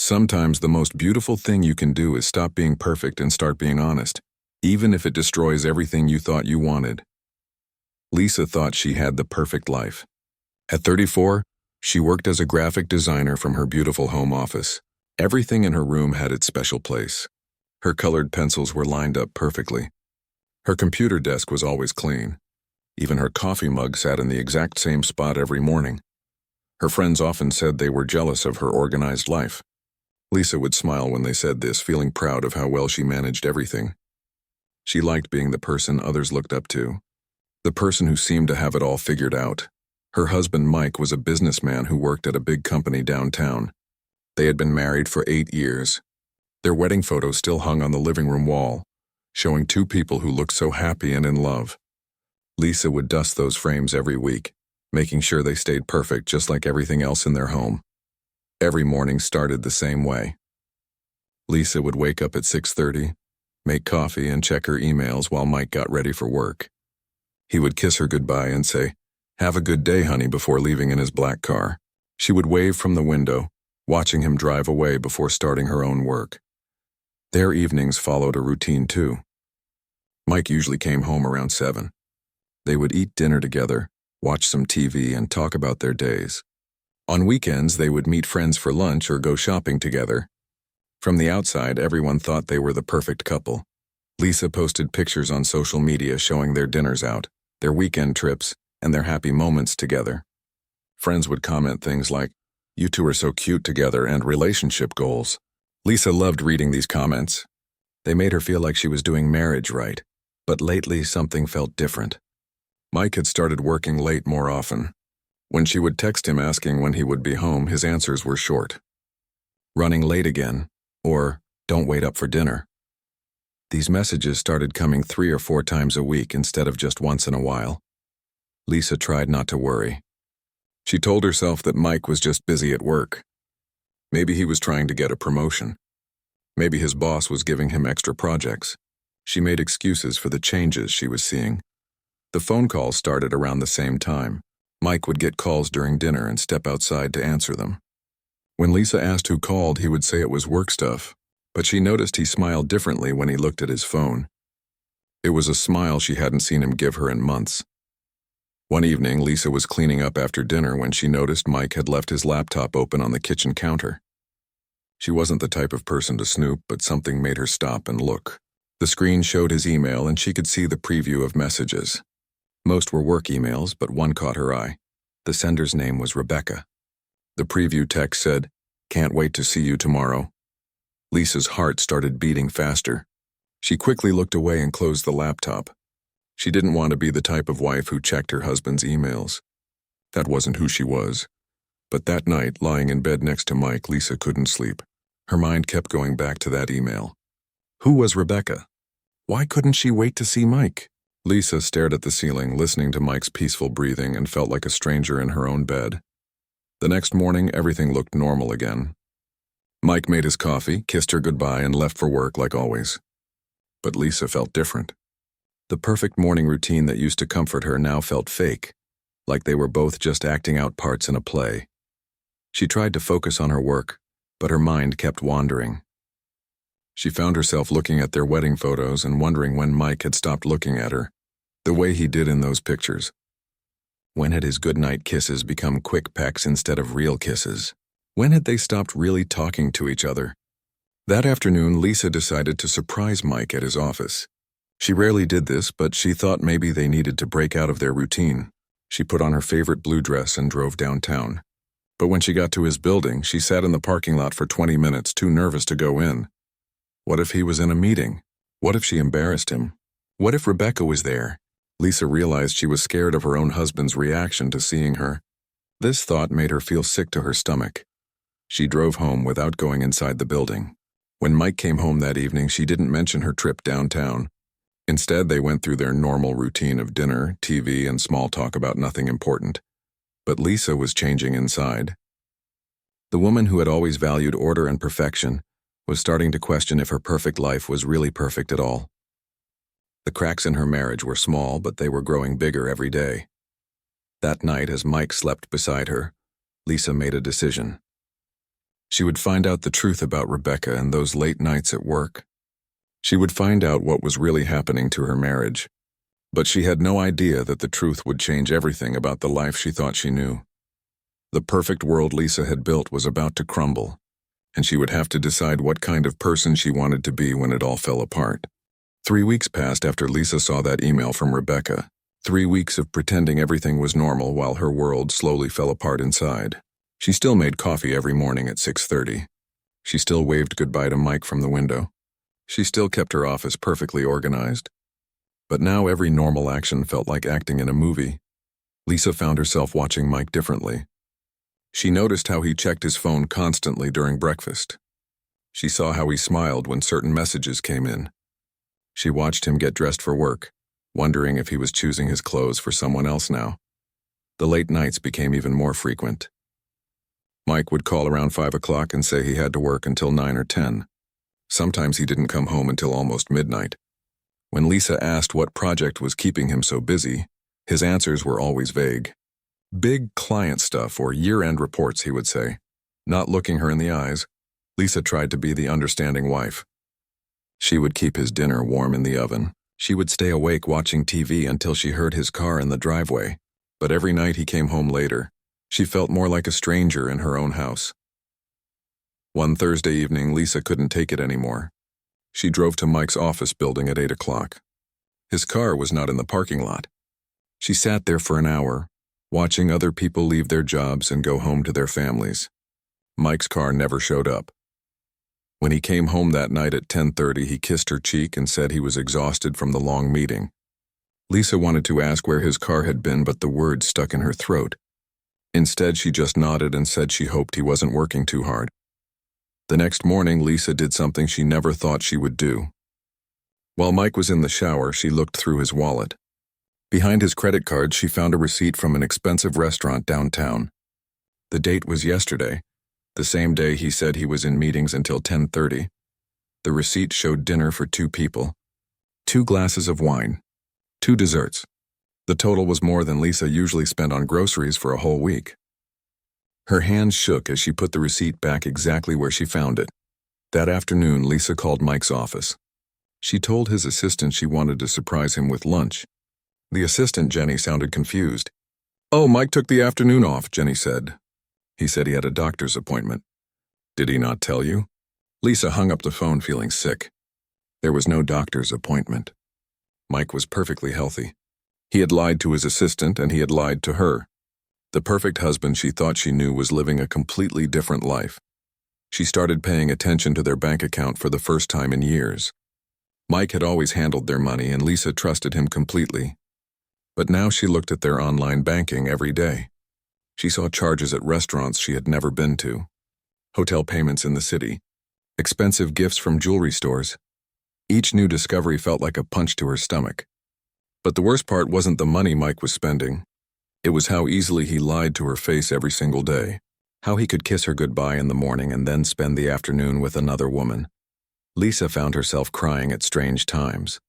Sometimes the most beautiful thing you can do is stop being perfect and start being honest, even if it destroys everything you thought you wanted. Lisa thought she had the perfect life. At 34, she worked as a graphic designer from her beautiful home office. Everything in her room had its special place. Her colored pencils were lined up perfectly. Her computer desk was always clean. Even her coffee mug sat in the exact same spot every morning. Her friends often said they were jealous of her organized life. Lisa would smile when they said this, feeling proud of how well she managed everything. She liked being the person others looked up to, the person who seemed to have it all figured out. Her husband Mike was a businessman who worked at a big company downtown. They had been married for 8 years. Their wedding photo still hung on the living room wall, showing two people who looked so happy and in love. Lisa would dust those frames every week, making sure they stayed perfect just like everything else in their home. Every morning started the same way. Lisa would wake up at 6:30, make coffee and check her emails while Mike got ready for work. He would kiss her goodbye and say, "Have a good day, honey," before leaving in his black car. She would wave from the window, watching him drive away before starting her own work. Their evenings followed a routine too. Mike usually came home around 7. They would eat dinner together, watch some TV, and talk about their days. On weekends, they would meet friends for lunch or go shopping together. From the outside, everyone thought they were the perfect couple. Lisa posted pictures on social media showing their dinners out, their weekend trips, and their happy moments together. Friends would comment things like, "You two are so cute together," and relationship goals. Lisa loved reading these comments. They made her feel like she was doing marriage right, but lately something felt different. Mike had started working late more often. When she would text him asking when he would be home, his answers were short. "Running late again," or "Don't wait up for dinner." These messages started coming 3 or 4 times a week instead of just once in a while. Lisa tried not to worry. She told herself that Mike was just busy at work. Maybe he was trying to get a promotion. Maybe his boss was giving him extra projects. She made excuses for the changes she was seeing. The phone calls started around the same time. Mike would get calls during dinner and step outside to answer them. When Lisa asked who called, he would say it was work stuff, but she noticed he smiled differently when he looked at his phone. It was a smile she hadn't seen him give her in months. One evening, Lisa was cleaning up after dinner when she noticed Mike had left his laptop open on the kitchen counter. She wasn't the type of person to snoop, but something made her stop and look. The screen showed his email and she could see the preview of messages. Most were work emails, but one caught her eye. The sender's name was Rebecca. The preview text said, "Can't wait to see you tomorrow." Lisa's heart started beating faster. She quickly looked away and closed the laptop. She didn't want to be the type of wife who checked her husband's emails. That wasn't who she was. But that night, lying in bed next to Mike, Lisa couldn't sleep. Her mind kept going back to that email. Who was Rebecca? Why couldn't she wait to see Mike? Lisa stared at the ceiling, listening to Mike's peaceful breathing, and felt like a stranger in her own bed. The next morning, everything looked normal again. Mike made his coffee, kissed her goodbye, and left for work like always. But Lisa felt different. The perfect morning routine that used to comfort her now felt fake, like they were both just acting out parts in a play. She tried to focus on her work, but her mind kept wandering. She found herself looking at their wedding photos and wondering when Mike had stopped looking at her, the way he did in those pictures. When had his goodnight kisses become quick pecks instead of real kisses? When had they stopped really talking to each other? That afternoon, Lisa decided to surprise Mike at his office. She rarely did this, but she thought maybe they needed to break out of their routine. She put on her favorite blue dress and drove downtown. But when she got to his building, she sat in the parking lot for 20 minutes, too nervous to go in. What if he was in a meeting? What if she embarrassed him? What if Rebecca was there? Lisa realized she was scared of her own husband's reaction to seeing her. This thought made her feel sick to her stomach. She drove home without going inside the building. When Mike came home that evening, she didn't mention her trip downtown. Instead, they went through their normal routine of dinner, TV, and small talk about nothing important. But Lisa was changing inside. The woman who had always valued order and perfection was starting to question if her perfect life was really perfect at all. The cracks in her marriage were small, but they were growing bigger every day. That night, as Mike slept beside her, Lisa made a decision. She would find out the truth about Rebecca and those late nights at work. She would find out what was really happening to her marriage. But she had no idea that the truth would change everything about the life she thought she knew. The perfect world Lisa had built was about to crumble, and she would have to decide what kind of person she wanted to be when it all fell apart. 3 weeks passed after Lisa saw that email from Rebecca. 3 weeks of pretending everything was normal while her world slowly fell apart inside. She still made coffee every morning at 6:30. She still waved goodbye to Mike from the window. She still kept her office perfectly organized. But now every normal action felt like acting in a movie. Lisa found herself watching Mike differently. She noticed how he checked his phone constantly during breakfast. She saw how he smiled when certain messages came in. She watched him get dressed for work, wondering if he was choosing his clothes for someone else now. The late nights became even more frequent. Mike would call around 5 o'clock and say he had to work until 9 or 10. Sometimes he didn't come home until almost midnight. When Lisa asked what project was keeping him so busy, his answers were always vague. Big client stuff or year-end reports, he would say. Not looking her in the eyes, Lisa tried to be the understanding wife. She would keep his dinner warm in the oven. She would stay awake watching TV until she heard his car in the driveway. But every night he came home later, she felt more like a stranger in her own house. One Thursday evening, Lisa couldn't take it anymore. She drove to Mike's office building at 8 o'clock. His car was not in the parking lot. She sat there for an hour, watching other people leave their jobs and go home to their families. Mike's car never showed up. When he came home that night at 10:30, he kissed her cheek and said he was exhausted from the long meeting. Lisa wanted to ask where his car had been, but the words stuck in her throat. Instead, she just nodded and said she hoped he wasn't working too hard. The next morning, Lisa did something she never thought she would do. While Mike was in the shower, she looked through his wallet. Behind his credit card, she found a receipt from an expensive restaurant downtown. The date was yesterday, the same day he said he was in meetings until 10:30. The receipt showed dinner for 2 people, 2 glasses of wine, 2 desserts. The total was more than Lisa usually spent on groceries for a whole week. Her hands shook as she put the receipt back exactly where she found it. That afternoon, Lisa called Mike's office. She told his assistant she wanted to surprise him with lunch. The assistant, Jenny, sounded confused. "Oh, Mike took the afternoon off," Jenny said. "He said he had a doctor's appointment." "Did he not tell you?" Lisa hung up the phone feeling sick. There was no doctor's appointment. Mike was perfectly healthy. He had lied to his assistant and he had lied to her. The perfect husband she thought she knew was living a completely different life. She started paying attention to their bank account for the first time in years. Mike had always handled their money and Lisa trusted him completely. But now she looked at their online banking every day. She saw charges at restaurants she had never been to, hotel payments in the city, expensive gifts from jewelry stores. Each new discovery felt like a punch to her stomach. But the worst part wasn't the money Mike was spending. It was how easily he lied to her face every single day, how he could kiss her goodbye in the morning and then spend the afternoon with another woman. Lisa found herself crying at strange times.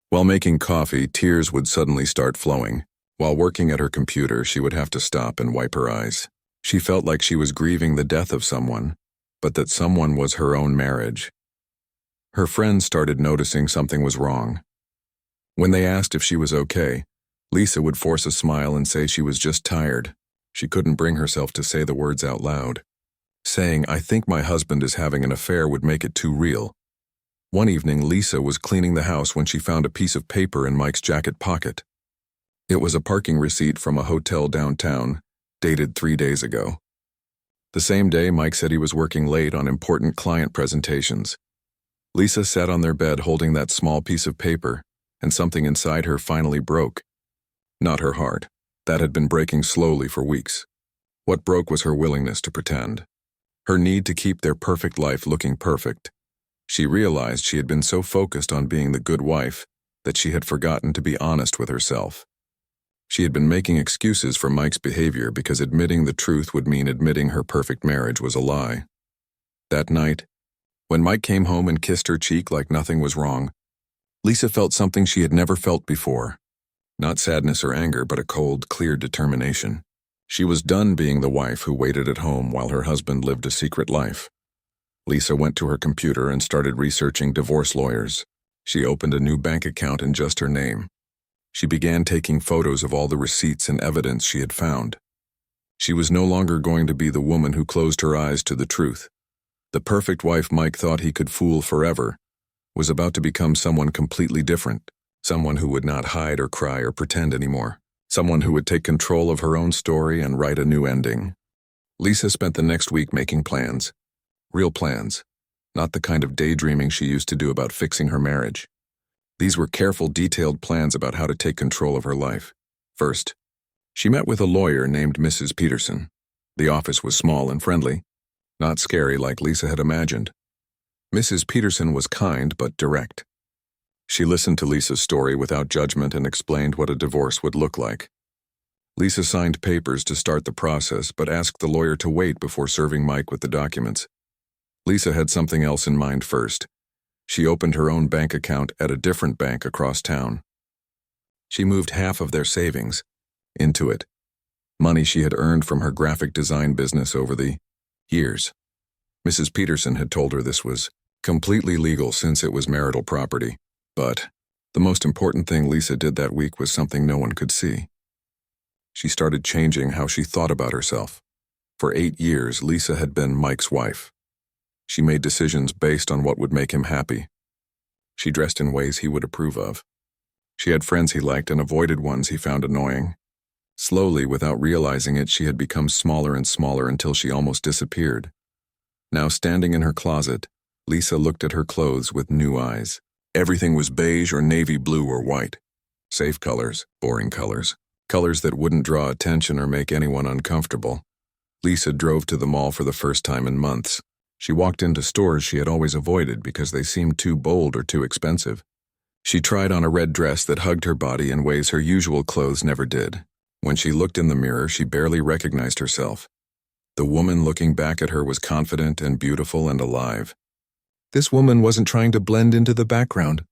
While making coffee, tears would suddenly start flowing. While working at her computer, she would have to stop and wipe her eyes. She felt like she was grieving the death of someone, but that someone was her own marriage. Her friends started noticing something was wrong. When they asked if she was okay, Lisa would force a smile and say she was just tired. She couldn't bring herself to say the words out loud. Saying, "I think my husband is having an affair," would make it too real. One evening, Lisa was cleaning the house when she found a piece of paper in Mike's jacket pocket. It was a parking receipt from a hotel downtown, dated 3 days ago. The same day, Mike said he was working late on important client presentations. Lisa sat on their bed holding that small piece of paper, and something inside her finally broke. Not her heart. That had been breaking slowly for weeks. What broke was her willingness to pretend. Her need to keep their perfect life looking perfect. She realized she had been so focused on being the good wife that she had forgotten to be honest with herself. She had been making excuses for Mike's behavior because admitting the truth would mean admitting her perfect marriage was a lie. That night, when Mike came home and kissed her cheek like nothing was wrong, Lisa felt something she had never felt before. Not sadness or anger, but a cold, clear determination. She was done being the wife who waited at home while her husband lived a secret life. Lisa went to her computer and started researching divorce lawyers. She opened a new bank account in just her name. She began taking photos of all the receipts and evidence she had found. She was no longer going to be the woman who closed her eyes to the truth. The perfect wife Mike thought he could fool forever was about to become someone completely different, someone who would not hide or cry or pretend anymore, someone who would take control of her own story and write a new ending. Lisa spent the next week making plans. Real plans, not the kind of daydreaming she used to do about fixing her marriage. These were careful, detailed plans about how to take control of her life. First, she met with a lawyer named Mrs. Peterson. The office was small and friendly, not scary like Lisa had imagined. Mrs. Peterson was kind but direct. She listened to Lisa's story without judgment and explained what a divorce would look like. Lisa signed papers to start the process but asked the lawyer to wait before serving Mike with the documents. Lisa had something else in mind first. She opened her own bank account at a different bank across town. She moved half of their savings into it, money she had earned from her graphic design business over the years. Mrs. Peterson had told her this was completely legal since it was marital property. But the most important thing Lisa did that week was something no one could see. She started changing how she thought about herself. For 8 years, Lisa had been Mike's wife. She made decisions based on what would make him happy. She dressed in ways he would approve of. She had friends he liked and avoided ones he found annoying. Slowly, without realizing it, she had become smaller and smaller until she almost disappeared. Now, standing in her closet, Lisa looked at her clothes with new eyes. Everything was beige or navy blue or white. Safe colors, boring colors. Colors that wouldn't draw attention or make anyone uncomfortable. Lisa drove to the mall for the first time in months. She walked into stores she had always avoided because they seemed too bold or too expensive. She tried on a red dress that hugged her body in ways her usual clothes never did. When she looked in the mirror, she barely recognized herself. The woman looking back at her was confident and beautiful and alive. This woman wasn't trying to blend into the background.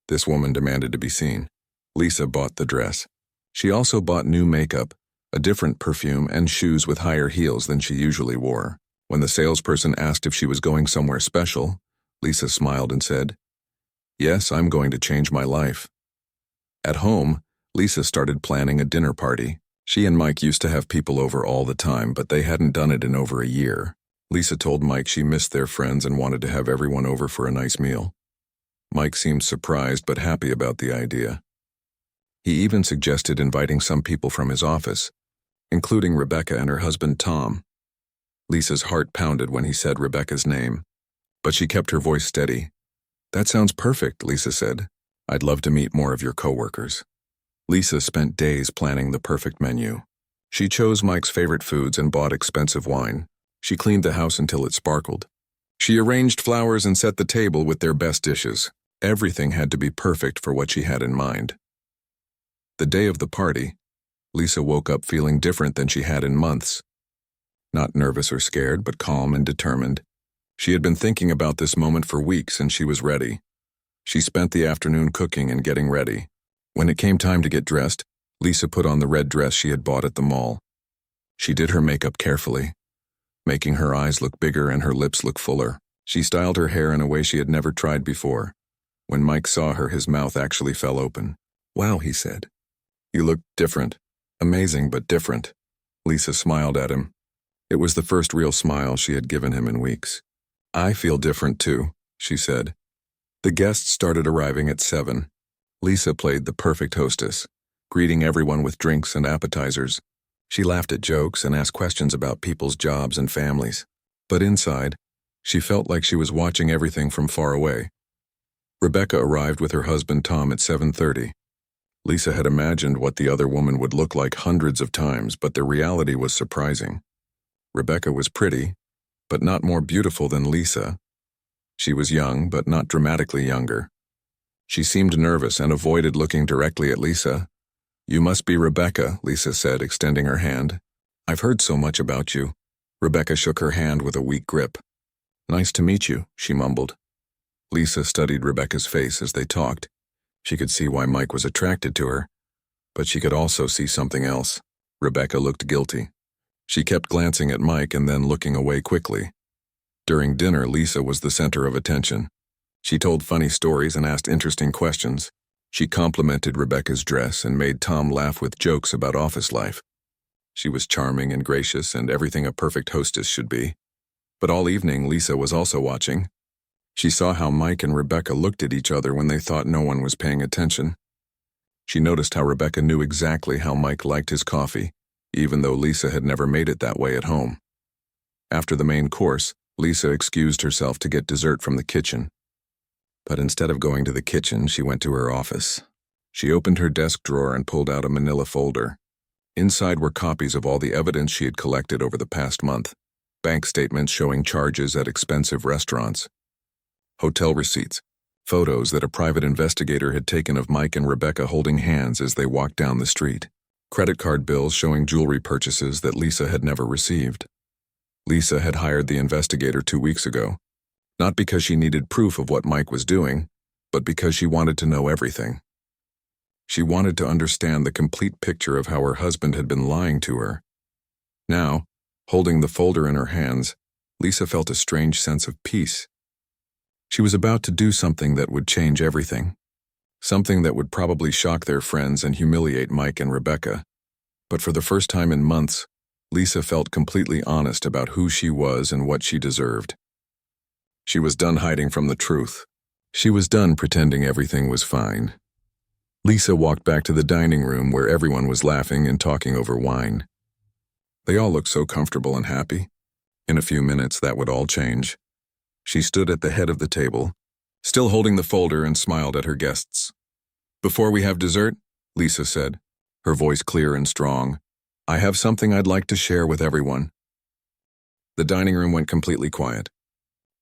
This woman demanded to be seen. Lisa bought the dress. She also bought new makeup, a different perfume, and shoes with higher heels than she usually wore. When the salesperson asked if she was going somewhere special, Lisa smiled and said, "Yes, I'm going to change my life." At home, Lisa started planning a dinner party. She and Mike used to have people over all the time, but they hadn't done it in over a year. Lisa told Mike she missed their friends and wanted to have everyone over for a nice meal. Mike seemed surprised but happy about the idea. He even suggested inviting some people from his office, including Rebecca and her husband Tom. Lisa's heart pounded when he said Rebecca's name, but she kept her voice steady. "That sounds perfect," Lisa said. "I'd love to meet more of your coworkers." Lisa spent days planning the perfect menu. She chose Mike's favorite foods and bought expensive wine. She cleaned the house until it sparkled. She arranged flowers and set the table with their best dishes. Everything had to be perfect for what she had in mind. The day of the party, Lisa woke up feeling different than she had in months. Not nervous or scared, but calm and determined. She had been thinking about this moment for weeks and she was ready. She spent the afternoon cooking and getting ready. When it came time to get dressed, Lisa put on the red dress she had bought at the mall. She did her makeup carefully, making her eyes look bigger and her lips look fuller. She styled her hair in a way she had never tried before. When Mike saw her, his mouth actually fell open. "Wow," he said. "You look different. Amazing, but different." Lisa smiled at him. It was the first real smile she had given him in weeks. "I feel different too," she said. The guests started arriving at 7. Lisa played the perfect hostess, greeting everyone with drinks and appetizers. She laughed at jokes and asked questions about people's jobs and families. But inside, she felt like she was watching everything from far away. Rebecca arrived with her husband Tom at 7:30. Lisa had imagined what the other woman would look like hundreds of times, but the reality was surprising. Rebecca was pretty, but not more beautiful than Lisa. She was young, but not dramatically younger. She seemed nervous and avoided looking directly at Lisa. "You must be Rebecca," Lisa said, extending her hand. "I've heard so much about you." Rebecca shook her hand with a weak grip. "Nice to meet you," she mumbled. Lisa studied Rebecca's face as they talked. She could see why Mike was attracted to her, but she could also see something else. Rebecca looked guilty. She kept glancing at Mike and then looking away quickly. During dinner, Lisa was the center of attention. She told funny stories and asked interesting questions. She complimented Rebecca's dress and made Tom laugh with jokes about office life. She was charming and gracious and everything a perfect hostess should be. But all evening, Lisa was also watching. She saw how Mike and Rebecca looked at each other when they thought no one was paying attention. She noticed how Rebecca knew exactly how Mike liked his coffee, even though Lisa had never made it that way at home. After the main course, Lisa excused herself to get dessert from the kitchen. But instead of going to the kitchen, she went to her office. She opened her desk drawer and pulled out a manila folder. Inside were copies of all the evidence she had collected over the past month. Bank statements showing charges at expensive restaurants. Hotel receipts. Photos that a private investigator had taken of Mike and Rebecca holding hands as they walked down the street. Credit card bills showing jewelry purchases that Lisa had never received. Lisa had hired the investigator 2 weeks ago, not because she needed proof of what Mike was doing, but because she wanted to know everything. She wanted to understand the complete picture of how her husband had been lying to her. Now, holding the folder in her hands, Lisa felt a strange sense of peace. She was about to do something that would change everything. Something that would probably shock their friends and humiliate Mike and Rebecca. But for the first time in months, Lisa felt completely honest about who she was and what she deserved. She was done hiding from the truth. She was done pretending everything was fine. Lisa walked back to the dining room where everyone was laughing and talking over wine. They all looked so comfortable and happy. In a few minutes, that would all change. She stood at the head of the table, still holding the folder, and smiled at her guests. "Before we have dessert," Lisa said, her voice clear and strong, "I have something I'd like to share with everyone." The dining room went completely quiet.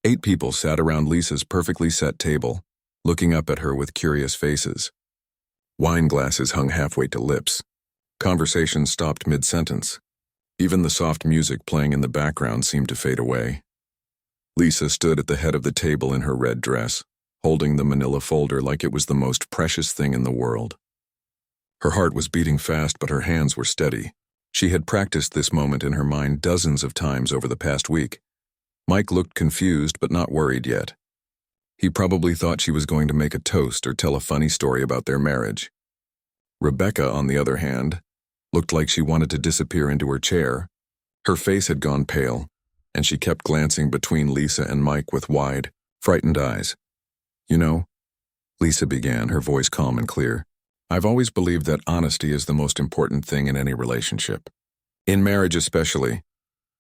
8 people sat around Lisa's perfectly set table, looking up at her with curious faces. Wine glasses hung halfway to lips. Conversation stopped mid-sentence. Even the soft music playing in the background seemed to fade away. Lisa stood at the head of the table in her red dress, holding the manila folder like it was the most precious thing in the world. Her heart was beating fast, but her hands were steady. She had practiced this moment in her mind dozens of times over the past week. Mike looked confused but not worried yet. He probably thought she was going to make a toast or tell a funny story about their marriage. Rebecca, on the other hand, looked like she wanted to disappear into her chair. Her face had gone pale, and she kept glancing between Lisa and Mike with wide, frightened eyes. "You know," Lisa began, her voice calm and clear, "I've always believed that honesty is the most important thing in any relationship. In marriage especially."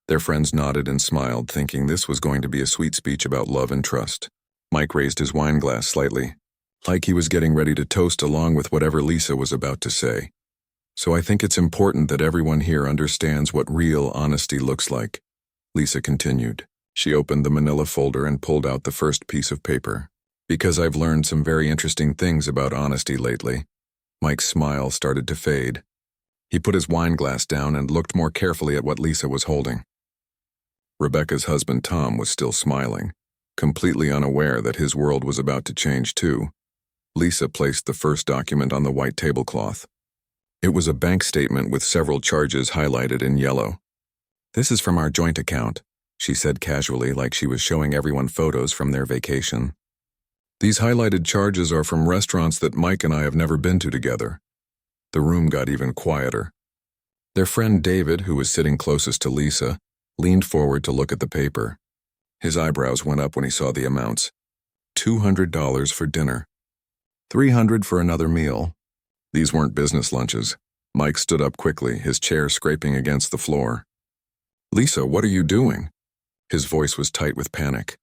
Their friends nodded and smiled, thinking this was going to be a sweet speech about love and trust. Mike raised his wine glass slightly, like he was getting ready to toast along with whatever Lisa was about to say. "So I think it's important that everyone here understands what real honesty looks like," Lisa continued. She opened the manila folder and pulled out the first piece of paper. "Because I've learned some very interesting things about honesty lately." Mike's smile started to fade. He put his wine glass down and looked more carefully at what Lisa was holding. Rebecca's husband Tom was still smiling, completely unaware that his world was about to change too. Lisa placed the first document on the white tablecloth. It was a bank statement with several charges highlighted in yellow. "This is from our joint account," she said casually, like she was showing everyone photos from their vacation. "These highlighted charges are from restaurants that Mike and I have never been to together." The room got even quieter. Their friend David, who was sitting closest to Lisa, leaned forward to look at the paper. His eyebrows went up when he saw the amounts. $200 for dinner. $300 for another meal. These weren't business lunches. Mike stood up quickly, his chair scraping against the floor. "Lisa, what are you doing?" His voice was tight with panic.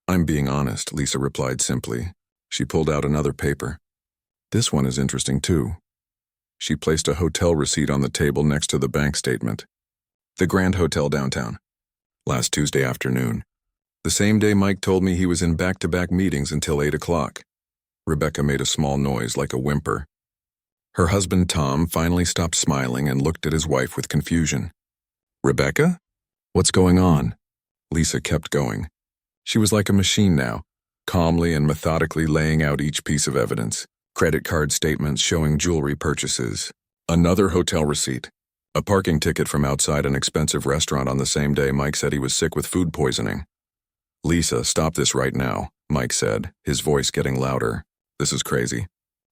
"I'm being honest," Lisa replied simply. She pulled out another paper. "This one is interesting too." She placed a hotel receipt on the table next to the bank statement. "The Grand Hotel downtown. Last Tuesday afternoon. The same day Mike told me he was in back-to-back meetings until 8 o'clock. Rebecca made a small noise like a whimper. Her husband Tom finally stopped smiling and looked at his wife with confusion. "Rebecca? What's going on?" Lisa kept going. She was like a machine now, calmly and methodically laying out each piece of evidence. Credit card statements showing jewelry purchases. Another hotel receipt. A parking ticket from outside an expensive restaurant on the same day Mike said he was sick with food poisoning. Lisa, stop this right now, Mike said, his voice getting louder. This is crazy.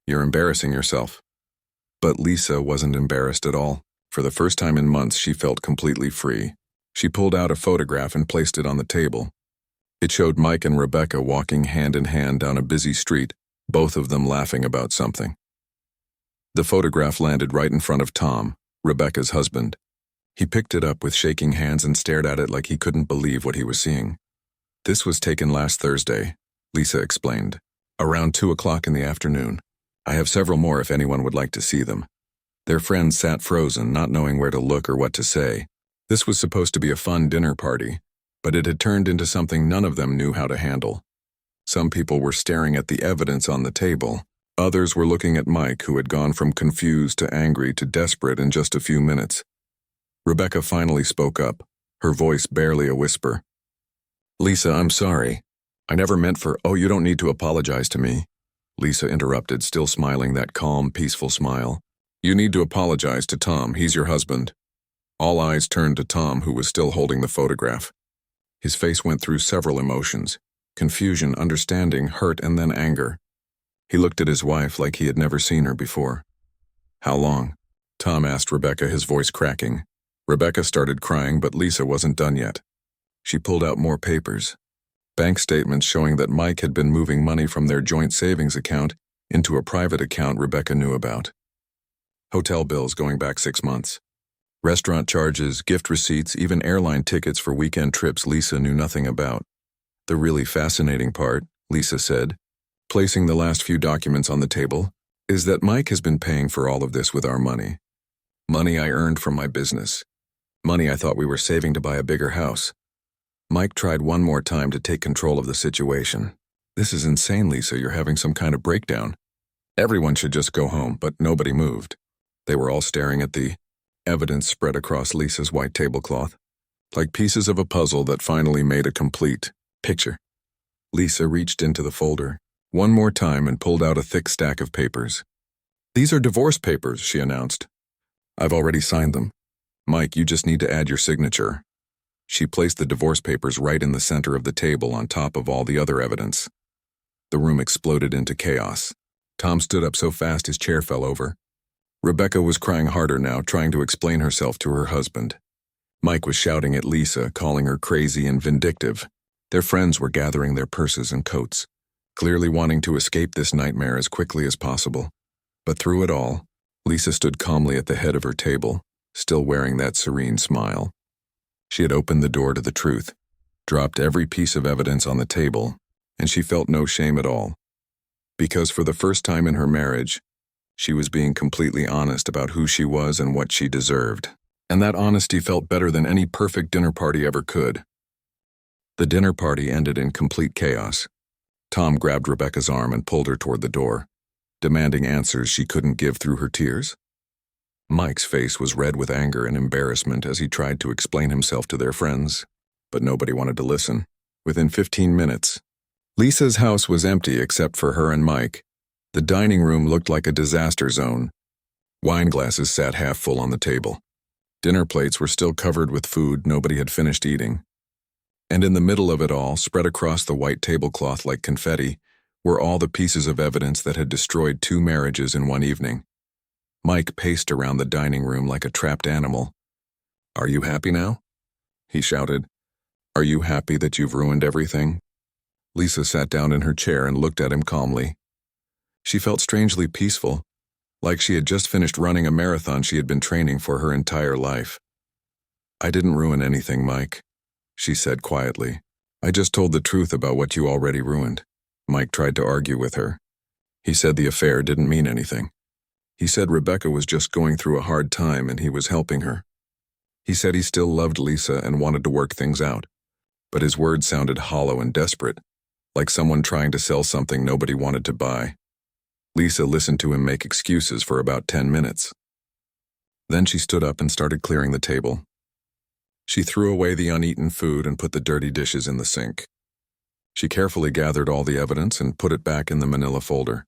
You're embarrassing yourself. But Lisa wasn't embarrassed at all. For the first time in months, she felt completely free. She pulled out a photograph and placed it on the table. It showed Mike and Rebecca walking hand in hand down a busy street, both of them laughing about something. The photograph landed right in front of Tom, Rebecca's husband. He picked it up with shaking hands and stared at it like he couldn't believe what he was seeing. This was taken last Thursday, Lisa explained, around 2 o'clock in the afternoon. I have several more if anyone would like to see them. Their friends sat frozen, not knowing where to look or what to say. This was supposed to be a fun dinner party, but it had turned into something none of them knew how to handle. Some people were staring at the evidence on the table. Others were looking at Mike, who had gone from confused to angry to desperate in just a few minutes. Rebecca finally spoke up, her voice barely a whisper. Lisa, I'm sorry. I never meant for, oh, you don't need to apologize to me. Lisa interrupted, still smiling that calm, peaceful smile. You need to apologize to Tom, he's your husband. All eyes turned to Tom, who was still holding the photograph. His face went through several emotions: confusion, understanding, hurt, and then anger. He looked at his wife like he had never seen her before. How long? Tom asked Rebecca, his voice cracking. Rebecca started crying, but Lisa wasn't done yet. She pulled out more papers. Bank statements showing that Mike had been moving money from their joint savings account into a private account Rebecca knew about. Hotel bills going back 6 months. Restaurant charges, gift receipts, even airline tickets for weekend trips Lisa knew nothing about. The really fascinating part, Lisa said, placing the last few documents on the table, is that Mike has been paying for all of this with our money. Money I earned from my business. Money I thought we were saving to buy a bigger house. Mike tried one more time to take control of the situation. This is insane, Lisa, you're having some kind of breakdown. Everyone should just go home, but nobody moved. They were all staring at the evidence spread across Lisa's white tablecloth, like pieces of a puzzle that finally made a complete picture. Lisa reached into the folder one more time and pulled out a thick stack of papers. These are divorce papers, she announced. I've already signed them. Mike, you just need to add your signature. She placed the divorce papers right in the center of the table on top of all the other evidence. The room exploded into chaos. Tom stood up so fast his chair fell over. Rebecca was crying harder now, trying to explain herself to her husband. Mike was shouting at Lisa, calling her crazy and vindictive. Their friends were gathering their purses and coats, clearly wanting to escape this nightmare as quickly as possible. But through it all, Lisa stood calmly at the head of her table, still wearing that serene smile. She had opened the door to the truth, dropped every piece of evidence on the table, and she felt no shame at all. Because for the first time in her marriage, she was being completely honest about who she was and what she deserved. And that honesty felt better than any perfect dinner party ever could. The dinner party ended in complete chaos. Tom grabbed Rebecca's arm and pulled her toward the door, demanding answers she couldn't give through her tears. Mike's face was red with anger and embarrassment as he tried to explain himself to their friends, but nobody wanted to listen. Within 15 minutes, Lisa's house was empty except for her and Mike. The dining room looked like a disaster zone. Wine glasses sat half full on the table. Dinner plates were still covered with food nobody had finished eating. And in the middle of it all, spread across the white tablecloth like confetti, were all the pieces of evidence that had destroyed 2 marriages in one evening. Mike paced around the dining room like a trapped animal. Are you happy now? He shouted. Are you happy that you've ruined everything? Lisa sat down in her chair and looked at him calmly. She felt strangely peaceful, like she had just finished running a marathon she had been training for her entire life. I didn't ruin anything, Mike, she said quietly. I just told the truth about what you already ruined. Mike tried to argue with her. He said the affair didn't mean anything. He said Rebecca was just going through a hard time and he was helping her. He said he still loved Lisa and wanted to work things out, but his words sounded hollow and desperate, like someone trying to sell something nobody wanted to buy. Lisa listened to him make excuses for about 10 minutes. Then she stood up and started clearing the table. She threw away the uneaten food and put the dirty dishes in the sink. She carefully gathered all the evidence and put it back in the manila folder.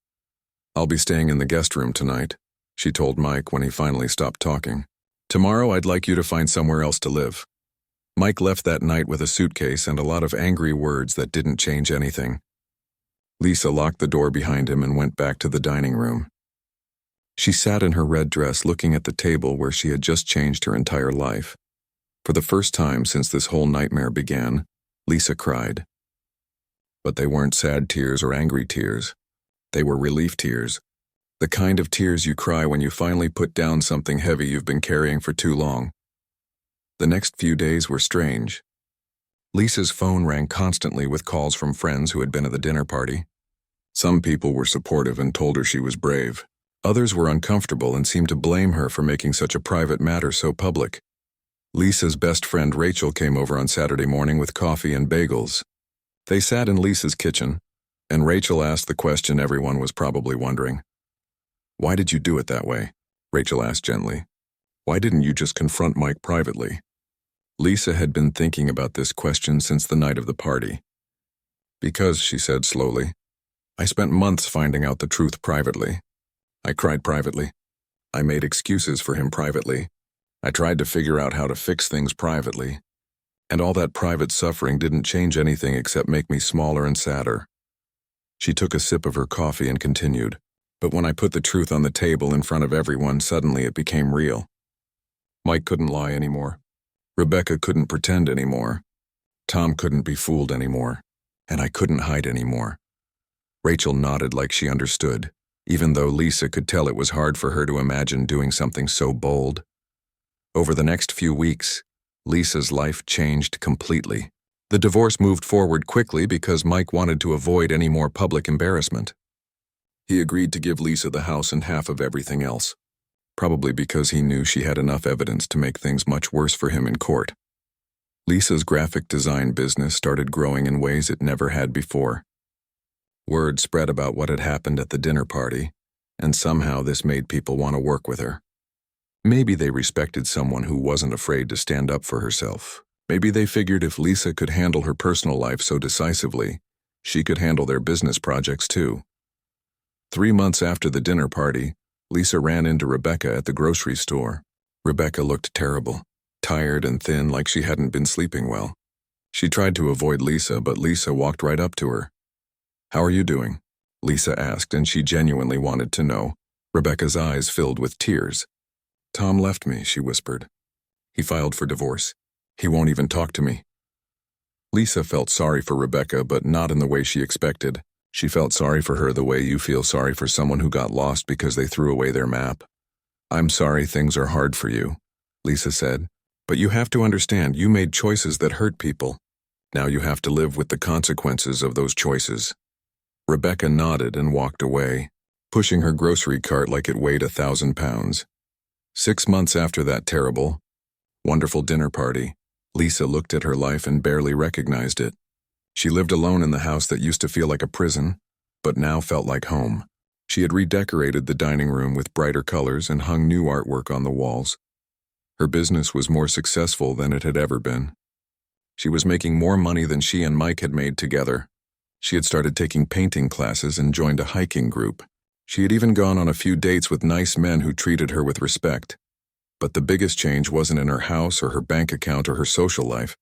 I'll be staying in the guest room tonight, she told Mike when he finally stopped talking. Tomorrow I'd like you to find somewhere else to live. Mike left that night with a suitcase and a lot of angry words that didn't change anything. Lisa locked the door behind him and went back to the dining room. She sat in her red dress looking at the table where she had just changed her entire life. For the first time since this whole nightmare began, Lisa cried. But they weren't sad tears or angry tears. They were relief tears. The kind of tears you cry when you finally put down something heavy you've been carrying for too long. The next few days were strange. Lisa's phone rang constantly with calls from friends who had been at the dinner party. Some people were supportive and told her she was brave. Others were uncomfortable and seemed to blame her for making such a private matter so public. Lisa's best friend Rachel came over on Saturday morning with coffee and bagels. They sat in Lisa's kitchen, and Rachel asked the question everyone was probably wondering. "Why did you do it that way?" Rachel asked gently. "Why didn't you just confront Mike privately?" Lisa had been thinking about this question since the night of the party. "Because," she said slowly, "I spent months finding out the truth privately. I cried privately. I made excuses for him privately. I tried to figure out how to fix things privately. And all that private suffering didn't change anything except make me smaller and sadder." She took a sip of her coffee and continued. "But when I put the truth on the table in front of everyone, suddenly it became real. Mike couldn't lie anymore. Rebecca couldn't pretend anymore. Tom couldn't be fooled anymore. And I couldn't hide anymore." Rachel nodded like she understood, even though Lisa could tell it was hard for her to imagine doing something so bold. Over the next few weeks, Lisa's life changed completely. The divorce moved forward quickly because Mike wanted to avoid any more public embarrassment. He agreed to give Lisa the house and half of everything else, probably because he knew she had enough evidence to make things much worse for him in court. Lisa's graphic design business started growing in ways it never had before. Word spread about what had happened at the dinner party, and somehow this made people want to work with her. Maybe they respected someone who wasn't afraid to stand up for herself. Maybe they figured if Lisa could handle her personal life so decisively, she could handle their business projects too. 3 months after the dinner party, Lisa ran into Rebecca at the grocery store. Rebecca looked terrible, tired and thin like she hadn't been sleeping well. She tried to avoid Lisa, but Lisa walked right up to her. "How are you doing?" Lisa asked, and she genuinely wanted to know. Rebecca's eyes filled with tears. "Tom left me," she whispered. "He filed for divorce. He won't even talk to me." Lisa felt sorry for Rebecca, but not in the way she expected. She felt sorry for her the way you feel sorry for someone who got lost because they threw away their map. "I'm sorry things are hard for you," Lisa said, "but you have to understand you made choices that hurt people. Now you have to live with the consequences of those choices." Rebecca nodded and walked away, pushing her grocery cart like it weighed 1,000 pounds. 6 months after that terrible, wonderful dinner party, Lisa looked at her life and barely recognized it. She lived alone in the house that used to feel like a prison, but now felt like home. She had redecorated the dining room with brighter colors and hung new artwork on the walls. Her business was more successful than it had ever been. She was making more money than she and Mike had made together. She had started taking painting classes and joined a hiking group. She had even gone on a few dates with nice men who treated her with respect. But the biggest change wasn't in her house or her bank account or her social life.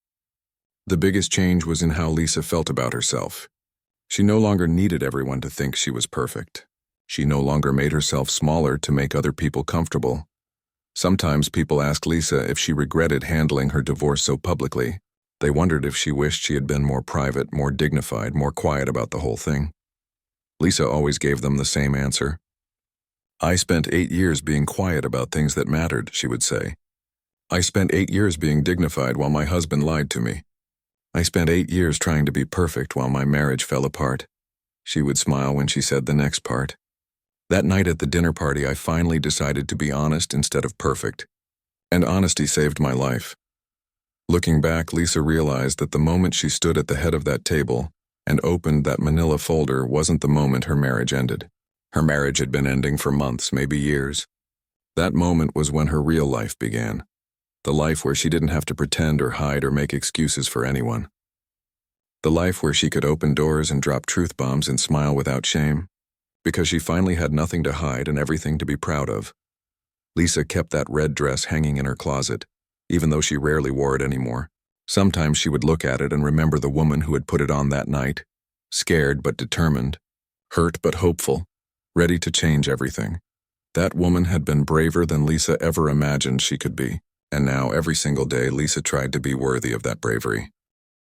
The biggest change was in how Lisa felt about herself. She no longer needed everyone to think she was perfect. She no longer made herself smaller to make other people comfortable. Sometimes people asked Lisa if she regretted handling her divorce so publicly. They wondered if she wished she had been more private, more dignified, more quiet about the whole thing. Lisa always gave them the same answer. "I spent 8 years being quiet about things that mattered," she would say. "I spent 8 years being dignified while my husband lied to me. I spent 8 years trying to be perfect while my marriage fell apart." She would smile when she said the next part. "That night at the dinner party, I finally decided to be honest instead of perfect. And honesty saved my life." Looking back, Lisa realized that the moment she stood at the head of that table and opened that manila folder wasn't the moment her marriage ended. Her marriage had been ending for months, maybe years. That moment was when her real life began. The life where she didn't have to pretend or hide or make excuses for anyone. The life where she could open doors and drop truth bombs and smile without shame, because she finally had nothing to hide and everything to be proud of. Lisa kept that red dress hanging in her closet, even though she rarely wore it anymore. Sometimes she would look at it and remember the woman who had put it on that night, scared but determined, hurt but hopeful, ready to change everything. That woman had been braver than Lisa ever imagined she could be, and now every single day Lisa tried to be worthy of that bravery.